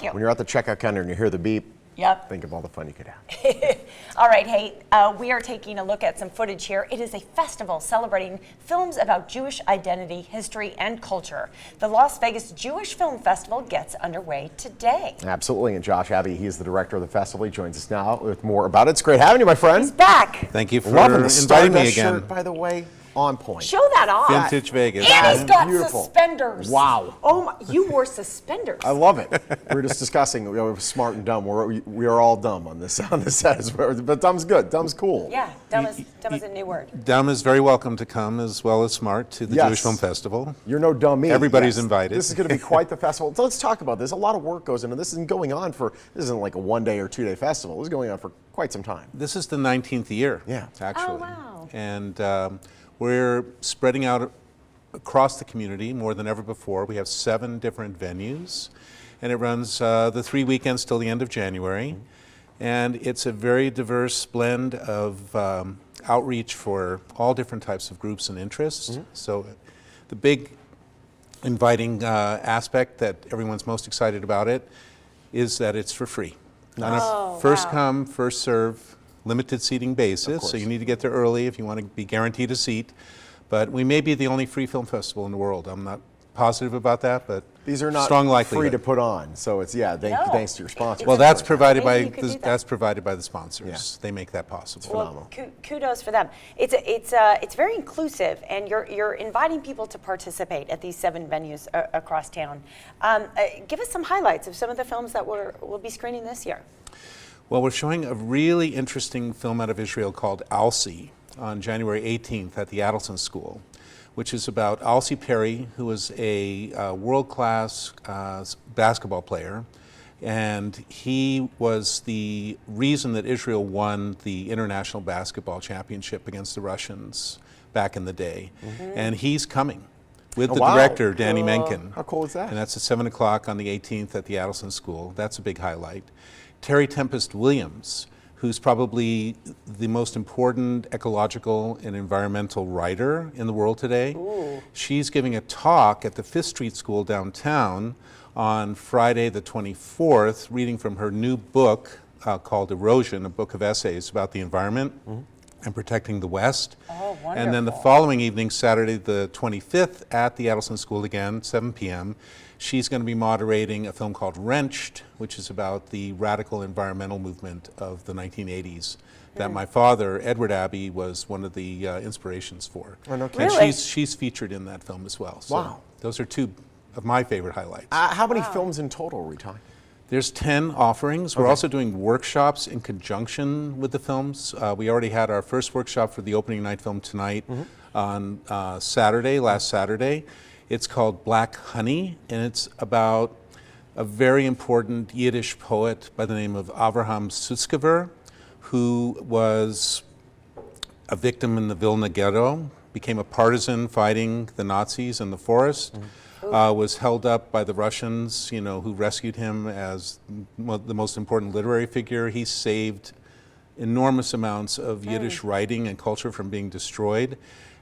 you. When you're at the checkout counter and you hear the beep, Yep. think of all the fun you could have. All right, hey, we are taking a look at some footage here. It is a festival celebrating films about Jewish identity, history, and culture. The Las Vegas Jewish Film Festival gets underway today. Absolutely, and Josh Abbey, he is the director of the festival. He joins us now with more about it. It's great having you, my friend. He's back. Thank you for Loving the inviting me Stardust again. shirt, by the way, on point. Show that off. Vintage Vegas. And he's got Beautiful. suspenders. Wow. Oh my, you wore suspenders. I love it. We were just discussing, we're smart and dumb. We are all dumb on this set, as well. But dumb's good. Dumb's cool. Yeah, dumb is a new word. Dumb is very welcome to come, as well as smart, to the Yes. Jewish Film Festival. You're no dummy. Everybody's Yes. invited. This is going to be quite the festival. So let's talk about this. A lot of work goes into this. Isn't going on for, this isn't like a 1 day or 2 day festival. This is going on for quite some time. This is the 19th year, Yeah. actually. Oh, wow. And we're spreading out across the community more than ever before. We have 7 different venues, and it runs the 3 weekends till the end of January. And it's a very diverse blend of outreach for all different types of groups and interests. So the big inviting aspect that everyone's most excited about it is that it's for free. On a first come, first serve, limited seating basis, so you need to get there early if you want to be guaranteed a seat. But we may be the only free film festival in the world. I'm not positive about that, but These are not strong likelihood. free to put on. So it's, thanks to your sponsors. Well, that's provided by Maybe you could do that. that's provided by the sponsors. They make that possible. Well, kudos for them. It's very inclusive, and you're inviting people to participate at these 7 venues across town. Give us some highlights of some of the films that we'll be screening this year. Well, we're showing a really interesting film out of Israel called Alsi on January 18th at the Adelson School, which is about Alsi Perry, who is a world-class basketball player, and he was the reason that Israel won the International Basketball Championship against the Russians back in the day. And he's coming with the director, Danny Menken. How cool is that? And that's at 7 o'clock on the 18th at the Adelson School. That's a big highlight. Terry Tempest Williams, who's probably the most important ecological and environmental writer in the world today. She's giving a talk at the 5th Street School downtown on Friday the 24th, reading from her new book called Erosion, a book of essays about the environment and protecting the West. Oh, wonderful. And then the following evening, Saturday the 25th, at the Adelson School again, 7 p.m., she's going to be moderating a film called Wrenched, which is about the radical environmental movement of the 1980s that my father, Edward Abbey, was one of the inspirations for. Oh, no kidding. And Really? she's featured in that film as well. So Wow. those are 2 of my favorite highlights. How many films in total are we talking? There's 10 offerings. We're also doing workshops in conjunction with the films. We already had our first workshop for the opening night film tonight on Saturday, last Saturday. It's called Black Honey, and it's about a very important Yiddish poet by the name of Avraham Sutzkever, who was a victim in the Vilna Ghetto, became a partisan fighting the Nazis in the forest, was held up by the Russians, who rescued him as the most important literary figure. He saved enormous amounts of Yiddish writing and culture from being destroyed,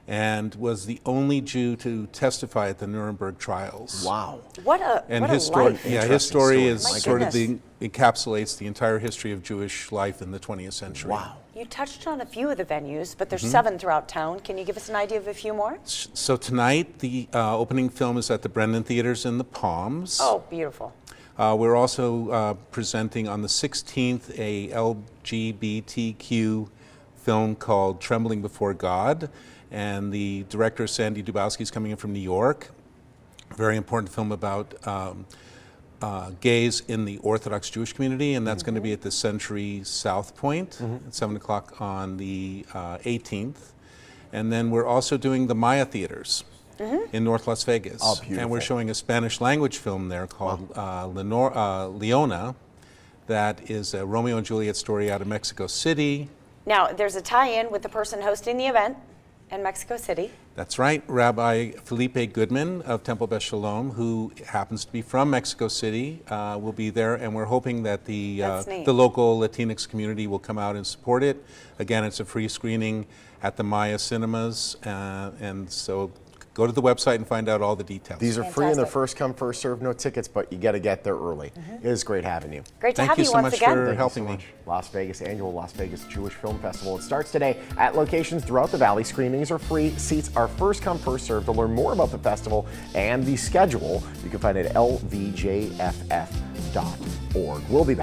and was the only Jew to testify at the Nuremberg trials. Wow. What a His life. his story is My sort of goodness. encapsulates the entire history of Jewish life in the 20th century. Wow. You touched on a few of the venues, but there's 7 throughout town. Can you give us an idea of a few more? So tonight, the opening film is at the Brendan Theaters in the Palms. Oh, beautiful. We're also presenting on the 16th a LGBTQ film called Trembling Before God, and the director, Sandy Dubowski, is coming in from New York. Very important film about gays in the Orthodox Jewish community, and that's going to be at the Century South Point at 7 o'clock on the 18th. And then we're also doing the Maya Theaters in North Las Vegas. Oh, beautiful. And we're showing a Spanish language film there called Leona, that is a Romeo and Juliet story out of Mexico City. Now, there's a tie-in with the person hosting the event in Mexico City. That's right. Rabbi Felipe Goodman of Temple Beth Shalom, who happens to be from Mexico City, will be there, and we're hoping that the local Latinx community will come out and support it. Again, it's a free screening at the Maya Cinemas, and so go to the website and find out all the details. These are free and they're Fantastic. first come, first serve, no tickets, but you got to get there early. It is great having you. Great to Thank have you you so once much again. for Thank you helping so me. much. Las Vegas, annual Las Vegas Jewish Film Festival. It starts today at locations throughout the valley. Screenings are free. Seats are first come, first served. To learn more about the festival and the schedule, you can find it at lvjff.org. We'll be back.